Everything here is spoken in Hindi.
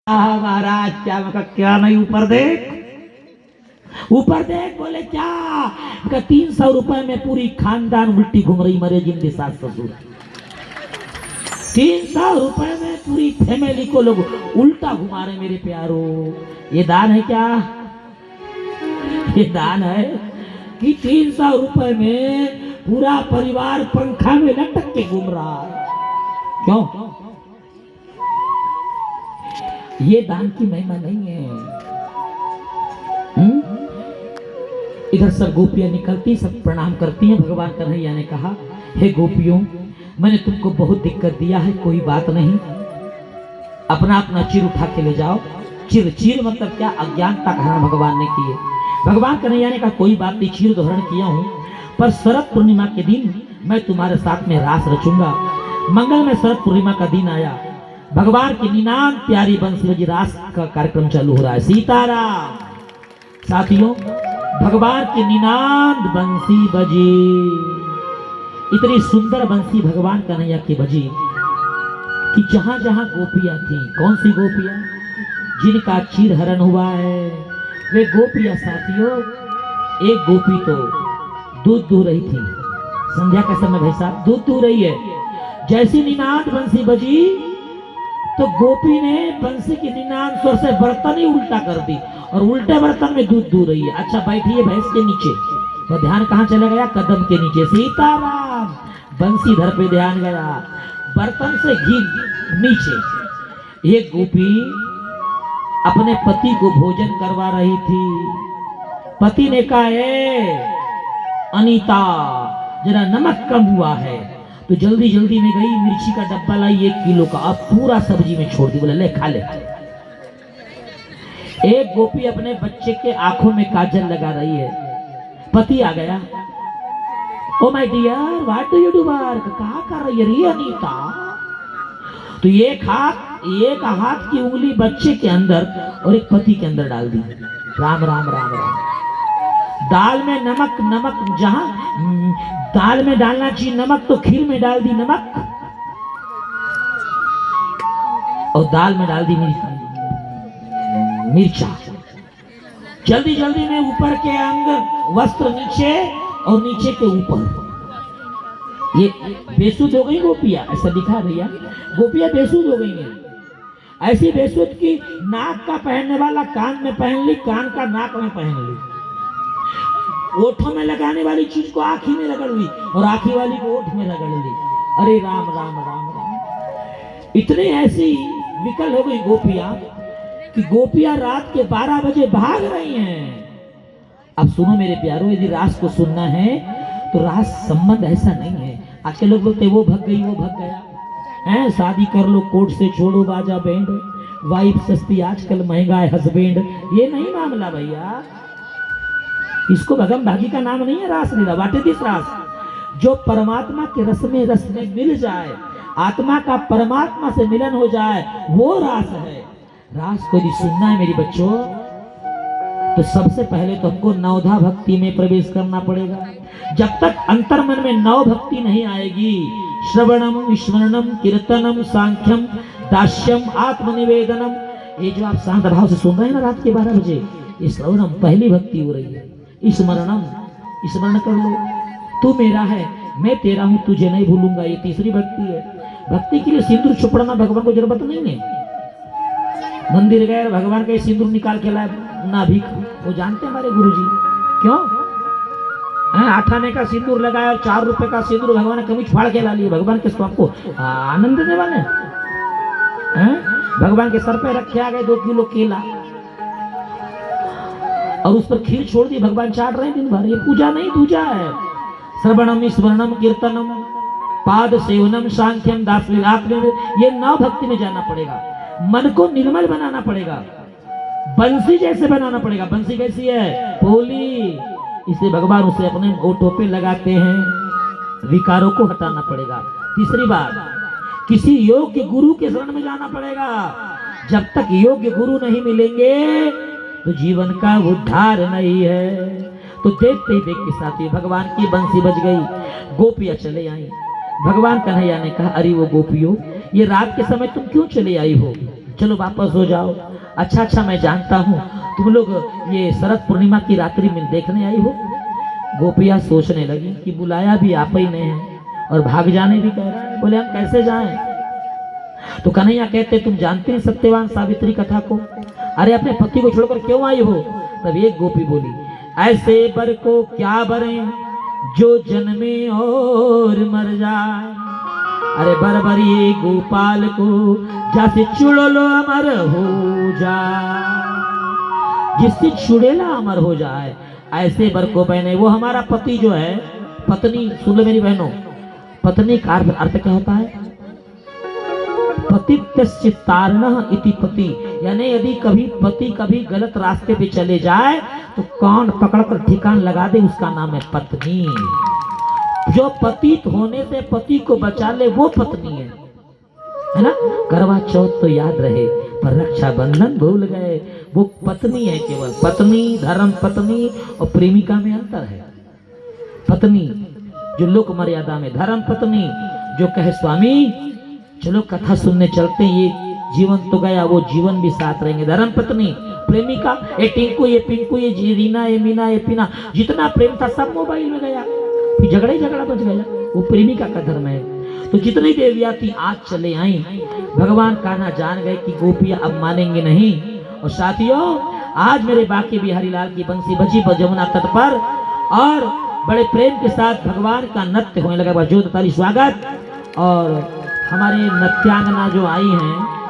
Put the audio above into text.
महाराज क्या मैं क्या नहीं ऊपर देख बोले क्या 300 रुपए में पूरी खानदान उल्टी घूम रही मरे जिनके सास ससुर 300 रुपए में पूरी फैमिली को लोग उल्टा घुमा रहे मेरे प्यारो। ये दान है क्या? ये दान है कि 300 रुपए में पूरा परिवार पंखा में लटक के घूम रहा है। क्यों? ये दान की महिमा नहीं है। इधर सब गोपियां निकलती सब प्रणाम करती हैं। भगवान कन्हैया ने कहा, हे गोपियों, मैंने तुमको बहुत दिक्कत दिया है, कोई बात नहीं, अपना अपना चिर उठा के ले जाओ। चिर चिर मतलब क्या? अज्ञानता का हरण भगवान ने किए। भगवान कन्हैया ने कहा, कोई बात नहीं, चिर तो हरण किया हूं, पर शरद पूर्णिमा के दिन मैं तुम्हारे साथ में रास रचूंगा। मंगल में शरद पूर्णिमा का दिन आया, भगवान की निनाद प्यारी बंसी बजी, रास का कार्यक्रम चालू हो रहा है। सीताराम साथियों, भगवान की निनाद बंसी बजी, इतनी सुंदर बंसी भगवान कन्हैया की बजी कि जहां जहां गोपियां थी, कौन सी गोपियां? जिनका चीर हरण हुआ है वे गोपियां। साथियों, एक गोपी तो दूध दूह रही थी, संध्या का समय भाई साहब दूध दूह रही है। जैसी निनाद बंसी बजी तो गोपी ने बंसी की निनाद स्वर से बर्तन ही उल्टा कर दी और उल्टे बर्तन में दूध दूह रही है। अच्छा बैठिए भैंस के नीचे, तो ध्यान कहाँ चला गया? कदम के नीचे। सीताराम, बंसी धर पे ध्यान गया, बर्तन से घी नीचे। एक गोपी अपने पति को भोजन करवा रही थी। पति ने कहा, अनीता जरा नमक कम हुआ है, तो जल्दी जल्दी में गई, मिर्ची का डब्बा लाई 1 किलो का, अब पूरा सब्जी में छोड़ दी, बोले ले खा ले। एक गोपी अपने बच्चे के आंखों में काजल लगा रही है। पति आ गया, oh my dear what do you do work, कहा कर रही है रे अनीता? तो एक हाथ की उंगली बच्चे के अंदर और एक पति के अंदर डाल दी। राम राम राम राम। दाल में नमक जहां दाल में डालना चाहिए नमक, तो खीर में डाल दी नमक और दाल में डाल दी मिर्चा। जल्दी जल्दी में ऊपर के अंग वस्त्र नीचे और नीचे के ऊपर। ये बेसुध हो गई गोपियां, ऐसा दिखा भैया, गोपियां बेसुध हो गई हैं। ऐसी बेसुध की नाक का पहनने वाला कान में पहन ली, कान का नाक में पहन ली, ओठों में लगाने वाली चीज को आंखी में रगड़ ली और आंखी वाली को ओठ में रगड़ ली। अरे राम राम राम राम। इतने ऐसी विकल हो गई गोपियां कि गोपियां रात के 12 बजे भाग रही हैं। अब सुनो मेरे प्यारों, यदि रास को सुनना है तो रास संबंध ऐसा नहीं है। आजकल लोग बोलते वो भग गई वो भग गया है, शादी कर लो कोर्ट से छोड़ो बाजा बैंड, वाइफ सस्ती आजकल महंगा है हस्बैंड। ये नहीं मामला भैया, इसको भगम भागी का नाम नहीं है रास लीला। वाट इज दिस रास? जो परमात्मा के रस में मिल जाए, आत्मा का परमात्मा से मिलन हो जाए, वो रास है। रास को यदि सुनना है मेरी बच्चों, तो सबसे पहले तो हमको नवधा भक्ति में प्रवेश करना पड़ेगा। जब तक अंतर्मन में नव भक्ति नहीं आएगी, श्रवणम विस्मरणम कीर्तनम सांख्यम दास्यम आत्मनिवेदनम, ये जो आप शांत भाव से सुन रहे हैं ना रात के 12 बजे, ये श्रवणम पहली भक्ति हो रही है। स्मरण कर लो, तू मेरा है मैं तेरा हूं, तुझे नहीं भूलूंगा, ये तीसरी भक्ति है। भक्ति के लिए सिंदूर छुपड़ना भगवान को जरूरत नहीं है। मंदिर गए भगवान का सिंदूर निकाल के लाए ना भीख, वो जानते हैं हमारे गुरुजी। क्यों? 8 आने का सिंदूर लगाया और 4 रुपए का सिंदूर भगवान ने कमीज फाड़ के ला लिया। भगवान के स्वास्थ्य को आनंद देने वाले हैं। भगवान के सर पे रखे आ गए 2 किलो केला और उस पर खीर छोड़ दी, भगवान चाट रहे हैं दिन भर। ये पूजा नहीं, पूजा है। श्रवणम स्मरणम कीर्तनम पाद सेवनम सांख्यम दास्यम, ये नव भक्ति में जाना पड़ेगा। मन को निर्मल बनाना पड़ेगा, बंसी जैसे बनाना पड़ेगा। बंसी कैसी है? भोली। इसे भगवान उसे अपने ओठों पे लगाते हैं, विकारों को हटाना पड़ेगा। तीसरी बात, किसी योग्य गुरु के शरण में जाना पड़ेगा। जब तक योग्य गुरु नहीं मिलेंगे तो जीवन का उद्धार नहीं है। तो देखते ही देखते साथी भगवान की बंसी बज गई, गोपियां चले आई। भगवान कन्हैया ने कहा, अरे वो गोपियों, ये रात के समय तुम क्यों चले आई हो? चलो वापस हो जाओ। अच्छा अच्छा मैं जानता हूँ तुम लोग ये शरद पूर्णिमा की रात्रि में देखने आई हो। गोपियाँ सोचने लगी कि बुलाया भी आप ही ने है और भाग जाने भी कह रहा है, बोले हम कैसे जाएं। तो कन्हैया कहते तुम जानते हैं सत्यवान सावित्री कथा को, अरे अपने पति को छोड़कर क्यों आई हो। तब एक गोपी बोली, ऐसे बर को क्या बरें जो जन्मे और मर जाए। अरे बरबरी गोपाल को जैसे चुड़लो अमर हो जाए, जिससे चुड़ेला अमर हो जाए ऐसे बर को बहने। वो हमारा पति जो है, पत्नी सुन लो मेरी बहनों, पत्नी का अर्थ क्या होता है, पति तारणः इति पति, यानी यदि कभी पति कभी गलत रास्ते पे चले जाए तो कान पकड़कर ठिकान लगा दे, उसका नाम है पत्नी। जो पतित होने से पति को बचा ले वो पत्नी है ना। करवा चौथ तो याद रहे पर रक्षाबंधन भूल गए, वो पत्नी है केवल। पत्नी, धर्म पत्नी और प्रेमिका में अंतर है। पत्नी जो लोक मर्यादा में, धर्म पत्नी जो कहे स्वामी चलो कथा सुनने चलते हैं, ये जीवन तो गया वो जीवन भी साथ रहेंगे। धर्म पत्नी, प्रेमिका, ये टिंकू ये पिंकू ये रीना ये मीना ये पीना, जितना प्रेम था सब मोबाइल में गया, फिर झगड़ा बच गया। वो प्रेमिका का धर्म है। तो जितनी देवियां थी आज चले आई, भगवान कान्हा जान गए कि गोपियां अब मानेंगे नहीं। और साथियों आज मेरे बाकी बिहारी लाल की बंसी बजी जमुना तट पर और बड़े प्रेम के साथ भगवान का नृत्य होने लगा। जोरदार ताली स्वागत। और हमारे नृत्यांगना जो आई हैं